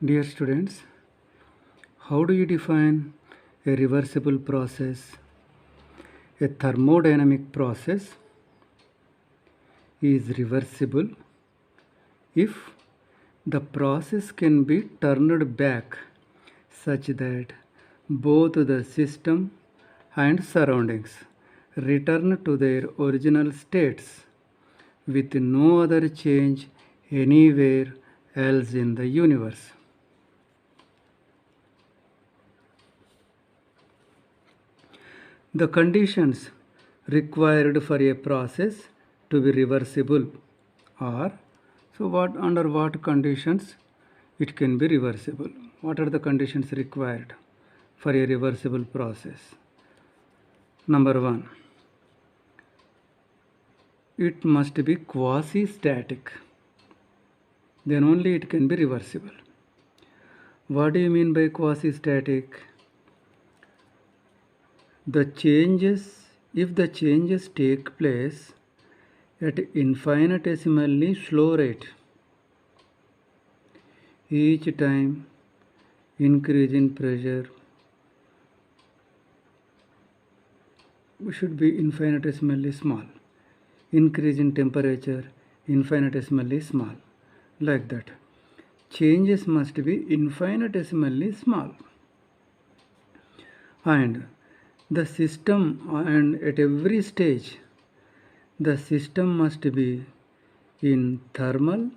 Dear students, how do you define a reversible process? A thermodynamic process is reversible if the process can be turned back such that both the system and surroundings return to their original states with no other change anywhere else in the universe. The conditions required for a process to be reversible are, under what conditions it can be reversible? What are the conditions required for a reversible process? Number one, it must be quasi-static. Then only it can be reversible. What do you mean by quasi-static? If the changes take place at infinitesimally slow rate, each time increase in pressure should be infinitesimally small, increase in temperature infinitesimally small, like that. Changes must be infinitesimally small, and the system, and at every stage the system must be in thermal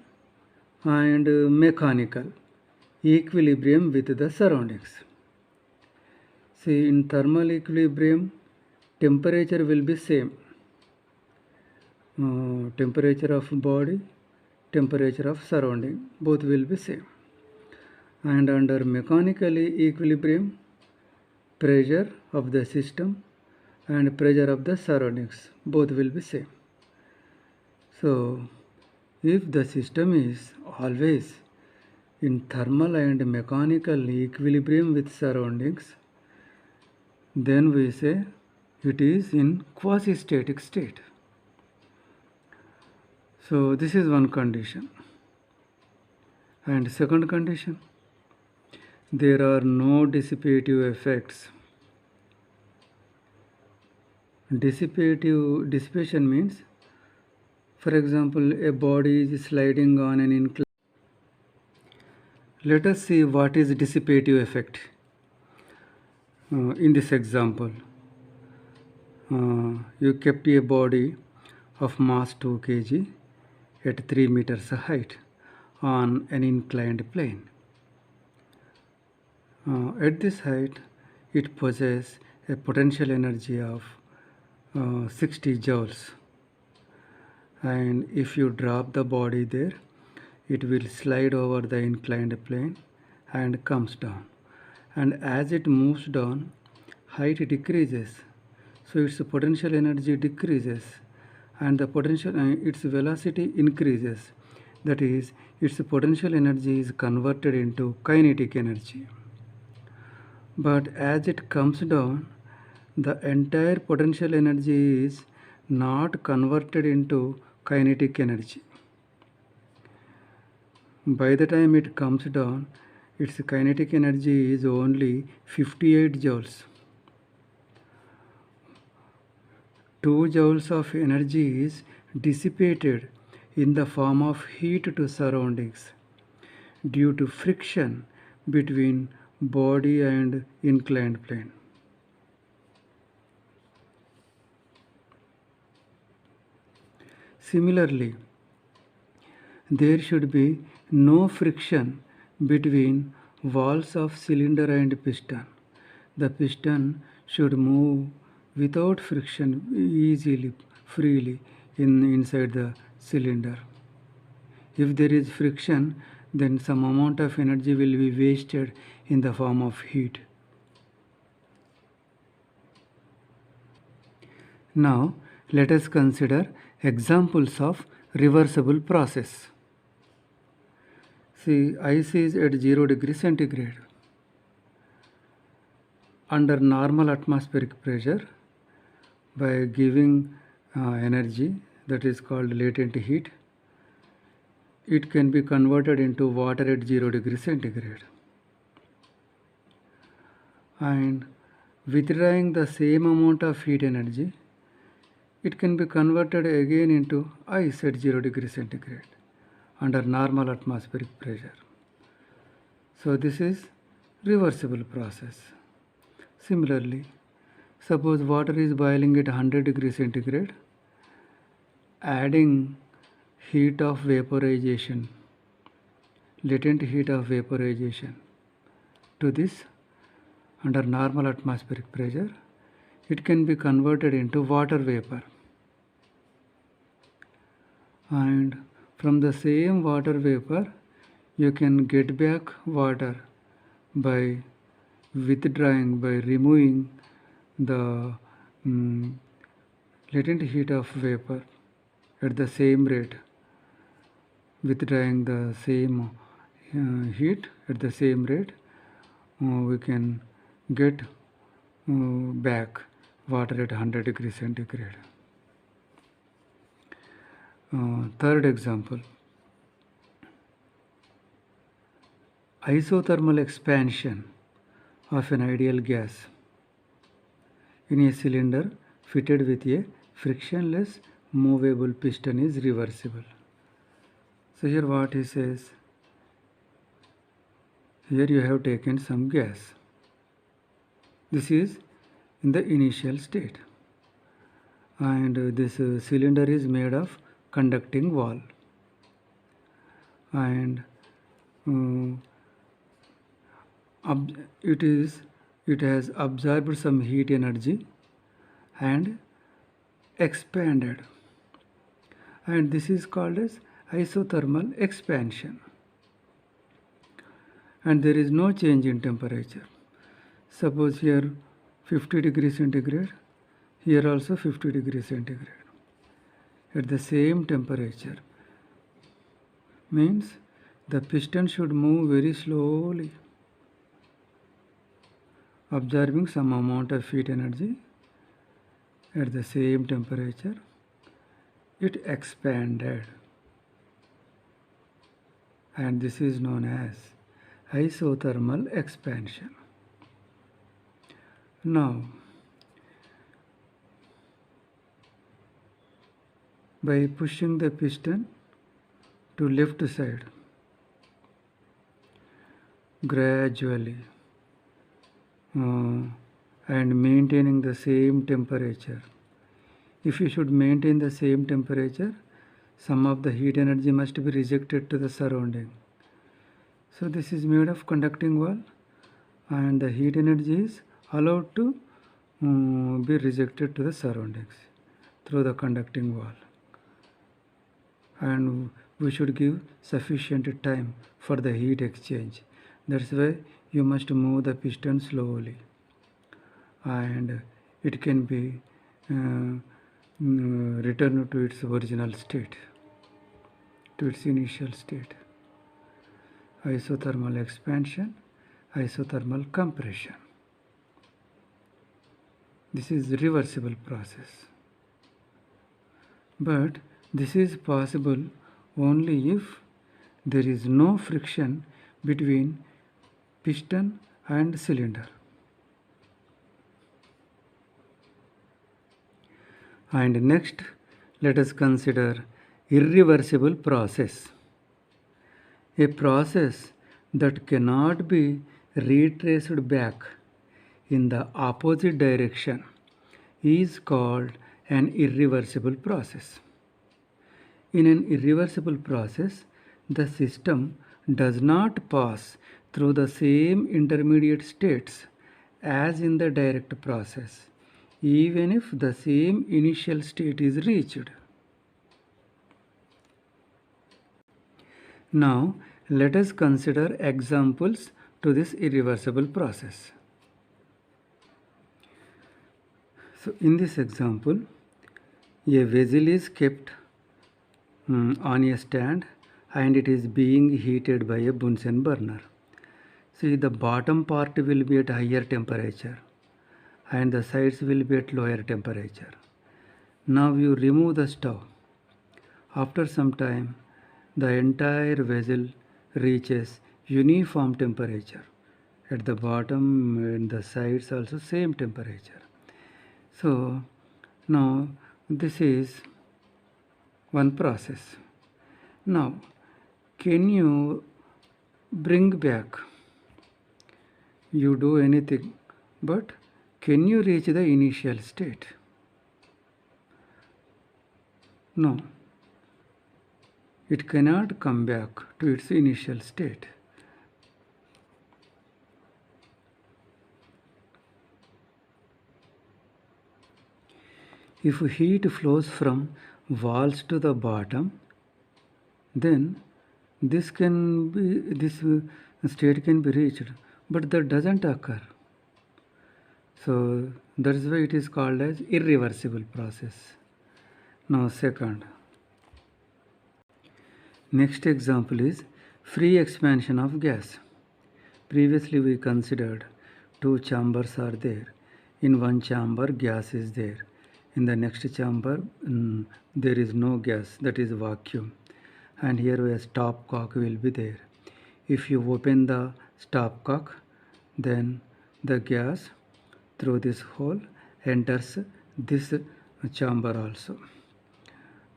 and mechanical equilibrium with the surroundings. See, in thermal equilibrium, temperature will be same. Temperature of body, temperature of surrounding, both will be same. And under mechanical equilibrium, pressure of the system and pressure of the surroundings, both will be same. So, if the system is always in thermal and mechanical equilibrium with surroundings, then we say it is in quasi-static state. So this is one condition. And second condition, there are no dissipative effects. Dissipation means, for example, a body is sliding on an incline. Let us see what is dissipative effect. In this example, you kept a body of mass 2 kg at 3 meters height on an inclined plane. At this height, it possesses a potential energy of 60 joules, and if you drop the body there, it will slide over the inclined plane and comes down, and as it moves down, height decreases, so its potential energy decreases and its velocity increases. That is, its potential energy is converted into kinetic energy. But as it comes down, the entire potential energy is not converted into kinetic energy. By the time it comes down, its kinetic energy is only 58 joules. 2 joules of energy is dissipated in the form of heat to surroundings due to friction between body and inclined plane. Similarly, there should be no friction between walls of cylinder and piston. The piston should move without friction easily, freely inside the cylinder. If there is friction, then some amount of energy will be wasted in the form of heat. Now, let us consider examples of reversible process. See, ice is at 0 degree centigrade. Under normal atmospheric pressure, by giving energy, that is called latent heat, it can be converted into water at 0 degrees centigrade. And withdrawing the same amount of heat energy, it can be converted again into ice at 0 degrees centigrade under normal atmospheric pressure. So this is reversible process. Similarly, suppose water is boiling at 100 degrees centigrade, adding heat of vaporization, latent heat of vaporization to this under normal atmospheric pressure, it can be converted into water vapor. And from the same water vapor, you can get back water by withdrawing, by removing the latent heat of vapor at the same rate, withdrawing the same heat at the same rate, we can get back water at 100 degrees centigrade. Third example, isothermal expansion of an ideal gas in a cylinder fitted with a frictionless movable piston is reversible. So here what he says, here you have taken some gas. This is in the initial state, and this cylinder is made of conducting wall, and it has absorbed some heat energy and expanded, and this is called as isothermal expansion, and there is no change in temperature. Suppose here 50 degrees centigrade, here also 50 degrees centigrade at the same temperature, means the piston should move very slowly, absorbing some amount of heat energy at the same temperature. It expanded, and this is known as isothermal expansion. Now, by pushing the piston to left side gradually and maintaining the same temperature. If you should maintain the same temperature, some of the heat energy must be rejected to the surrounding. So this is made of conducting wall, and the heat energy is allowed to be rejected to the surroundings through the conducting wall, and we should give sufficient time for the heat exchange. That's why you must move the piston slowly, and it can be returned to its original state, to its initial state. Isothermal expansion, isothermal compression. This is reversible process, but this is possible only if there is no friction between piston and cylinder. And next, let us consider irreversible process. A process that cannot be retraced back in the opposite direction is called an irreversible process. In an irreversible process, the system does not pass through the same intermediate states as in the direct process, even if the same initial state is reached. Now, let us consider examples to this irreversible process. So, in this example, a vessel is kept on a stand and it is being heated by a Bunsen burner. See, the bottom part will be at higher temperature and the sides will be at lower temperature. Now you remove the stove. After some time, the entire vessel reaches uniform temperature. At the bottom and the sides also same temperature. So now this is one process. Now can you bring back? You do anything, but can you reach the initial state? No. It cannot come back to its initial state. If heat flows from walls to the bottom, then this state can be reached, but that doesn't occur. So that is why it is called as irreversible process. Now second. Next example is free expansion of gas. Previously we considered two chambers are there. In one chamber gas is there. In the next chamber there is no gas, that is vacuum. And here a stopcock will be there. If you open the stopcock, then the gas through this hole enters this chamber also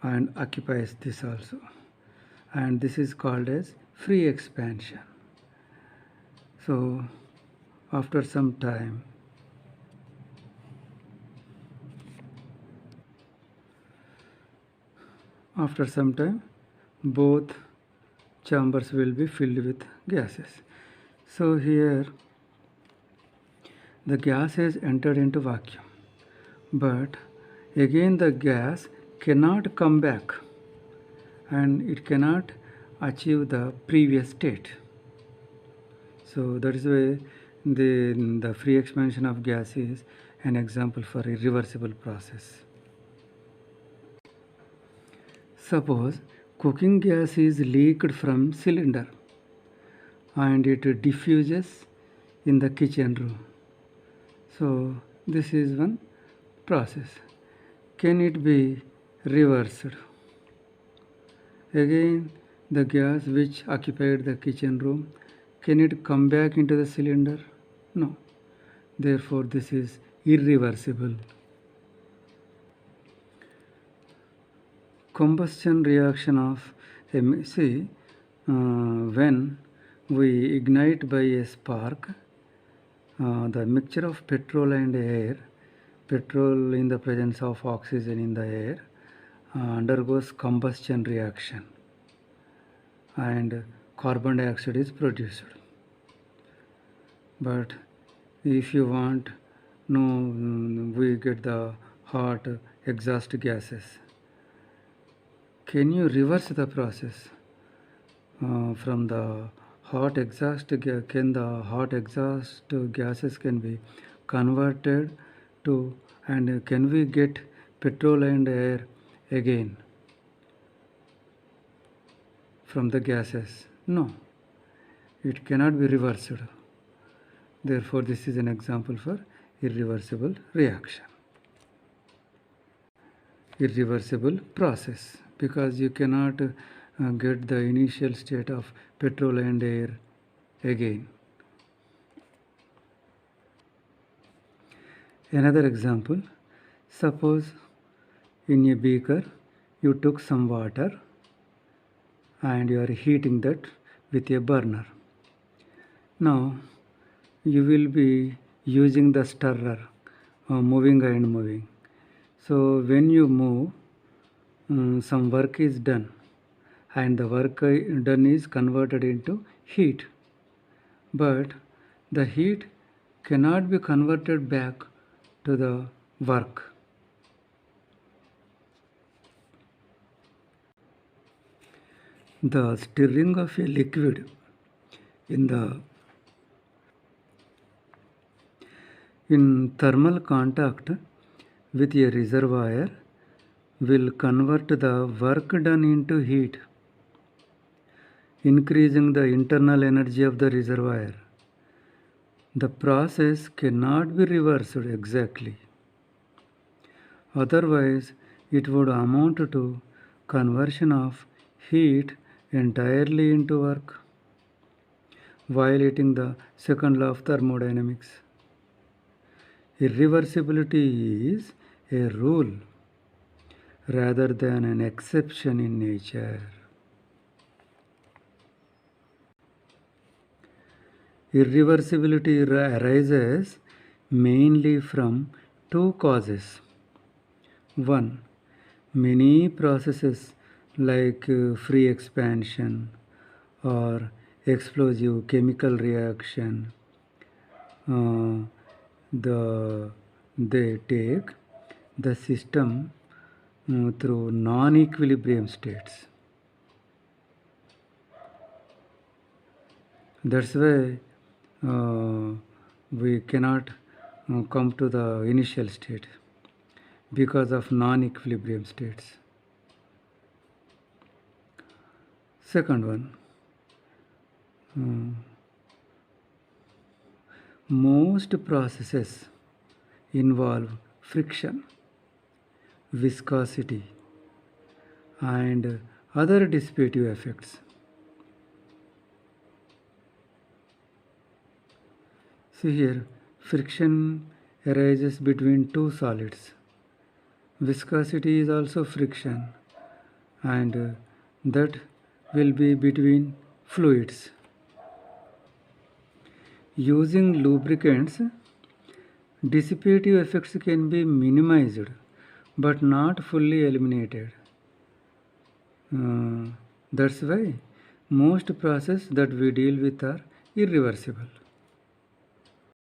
and occupies this also. And this is called as free expansion. So after some time both chambers will be filled with gases. So here the gas has entered into vacuum, but again the gas cannot come back and it cannot achieve the previous state. So that is why the free expansion of gas is an example for a reversible process. Suppose cooking gas is leaked from cylinder and it diffuses in the kitchen room. So this is one process. Can it be reversed? Again the gas which occupied the kitchen room, can it come back into the cylinder? No. Therefore this is irreversible. Combustion reaction of when we ignite by a spark, the mixture of petrol and air, petrol in the presence of oxygen in the air, undergoes combustion reaction and carbon dioxide is produced. But if you want, we get the hot exhaust gases. Can you reverse the process from the hot exhaust? Can the hot exhaust gases can be converted to, and can we get petrol and air again from the gases? No, it cannot be reversed. Therefore this is an example for irreversible reaction, irreversible process, because you cannot get the initial state of petrol and air again. Another example, suppose in a beaker you took some water and you are heating that with a burner. Now you will be using the stirrer, moving and moving. So when you move, some work is done and the work done is converted into heat, but the heat cannot be converted back to the work. The stirring of a liquid in thermal contact with a reservoir will convert the work done into heat, increasing the internal energy of the reservoir. The process cannot be reversed exactly. Otherwise, it would amount to conversion of heat entirely into work, violating the second law of thermodynamics. Irreversibility is a rule rather than an exception in nature. Irreversibility arises mainly from two causes. One, many processes like free expansion or explosive chemical reaction uh, they take the system through non-equilibrium states. That's why we cannot come to the initial state because of non-equilibrium states. Second one, most processes involve friction, viscosity, and other dissipative effects. See here, friction arises between two solids. Viscosity is also friction, and that will be between fluids. Using lubricants, dissipative effects can be minimized but not fully eliminated. That's why most processes that we deal with are irreversible.